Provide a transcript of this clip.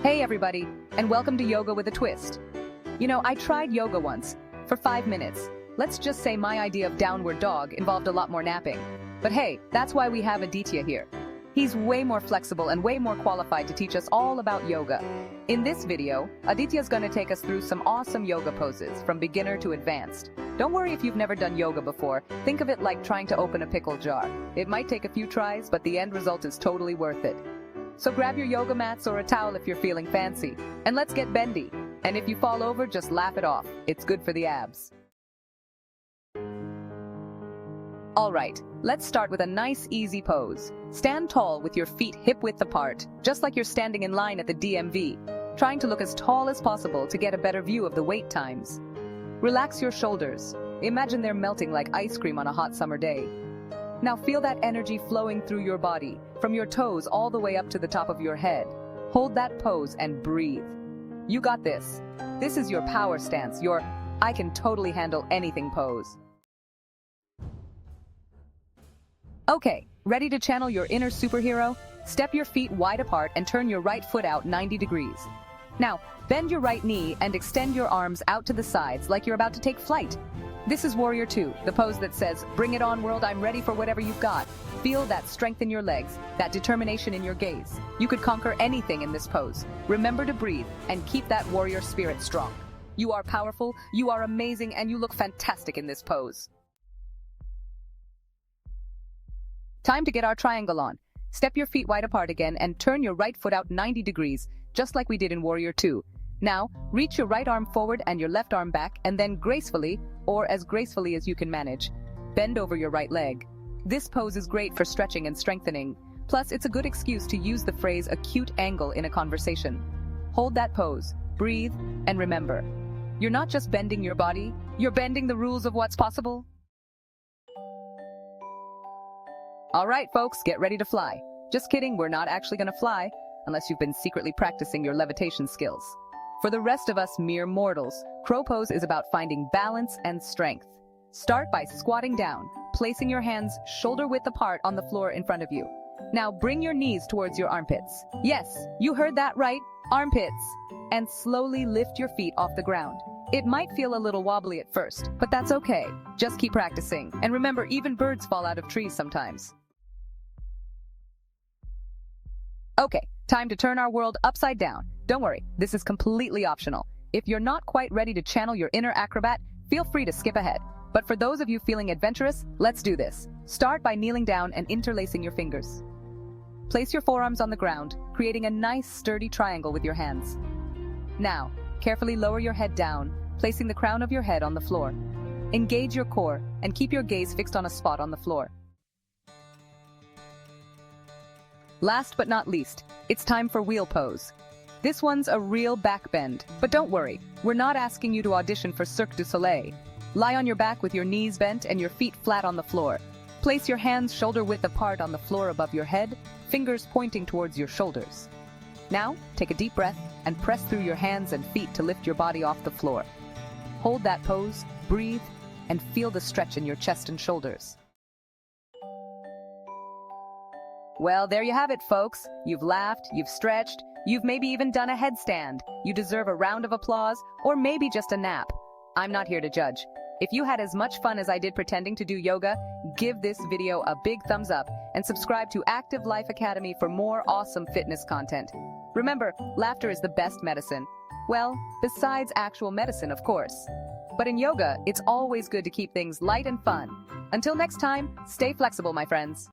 Hey everybody, and welcome to Yoga with a Twist. You know, I tried yoga once, for 5 minutes. Let's just say my idea of downward dog involved a lot more napping. But hey, that's why we have Aditya here. He's way more flexible and way more qualified to teach us all about yoga. In this video, Aditya's gonna take us through some awesome yoga poses, from beginner to advanced. Don't worry if you've never done yoga before. Think of it like trying to open a pickle jar. It might take a few tries, but the end result is totally worth it. So grab your yoga mats or a towel if you're feeling fancy, and let's get bendy. And if you fall over, just laugh it off. It's good for the abs. Alright, let's start with a nice easy pose. Stand tall with your feet hip-width apart, just like you're standing in line at the DMV, trying to look as tall as possible to get a better view of the wait times. Relax your shoulders. Imagine they're melting like ice cream on a hot summer day. Now feel that energy flowing through your body, from your toes all the way up to the top of your head. Hold that pose and breathe. You got this. This is your power stance, your I can totally handle anything pose. Okay, ready to channel your inner superhero? Step your feet wide apart and turn your right foot out 90 degrees. Now, bend your right knee and extend your arms out to the sides like you're about to take flight. This is Warrior 2, the pose that says, "Bring it on, world, I'm ready for whatever you've got." Feel that strength in your legs, that determination in your gaze. You could conquer anything in this pose. Remember to breathe and keep that warrior spirit strong. You are powerful, you are amazing, and you look fantastic in this pose. Time to get our triangle on. Step your feet wide apart again and turn your right foot out 90 degrees, just like we did in Warrior 2. Now, reach your right arm forward and your left arm back, and then gracefully, or as gracefully as you can manage, bend over your right leg. This pose is great for stretching and strengthening. Plus, it's a good excuse to use the phrase acute angle in a conversation. Hold that pose, breathe, and remember, you're not just bending your body, you're bending the rules of what's possible. All right, folks, get ready to fly. Just kidding, we're not actually gonna fly, unless you've been secretly practicing your levitation skills. For the rest of us mere mortals, crow pose is about finding balance and strength. Start by squatting down, placing your hands shoulder-width apart on the floor in front of you. Now bring your knees towards your armpits. Yes, you heard that right, armpits. And slowly lift your feet off the ground. It might feel a little wobbly at first, but that's okay. Just keep practicing. And remember, even birds fall out of trees sometimes. Okay, time to turn our world upside down. Don't worry, this is completely optional. If you're not quite ready to channel your inner acrobat, feel free to skip ahead. But for those of you feeling adventurous, let's do this. Start by kneeling down and interlacing your fingers. Place your forearms on the ground, creating a nice sturdy triangle with your hands. Now, carefully lower your head down, placing the crown of your head on the floor. Engage your core and keep your gaze fixed on a spot on the floor. Last but not least, it's time for wheel pose. This one's a real back bend, but don't worry, we're not asking you to audition for Cirque du Soleil. Lie on your back with your knees bent and your feet flat on the floor. Place your hands shoulder-width apart on the floor above your head, fingers pointing towards your shoulders. Now, take a deep breath and press through your hands and feet to lift your body off the floor. Hold that pose, breathe, and feel the stretch in your chest and shoulders. Well, there you have it, folks. You've laughed, you've stretched, you've maybe even done a headstand. You deserve a round of applause, or maybe just a nap. I'm not here to judge. If you had as much fun as I did pretending to do yoga, give this video a big thumbs up and subscribe to Active Life Academy for more awesome fitness content. Remember, laughter is the best medicine. Well, besides actual medicine, of course. But in yoga, it's always good to keep things light and fun. Until next time, stay flexible, my friends.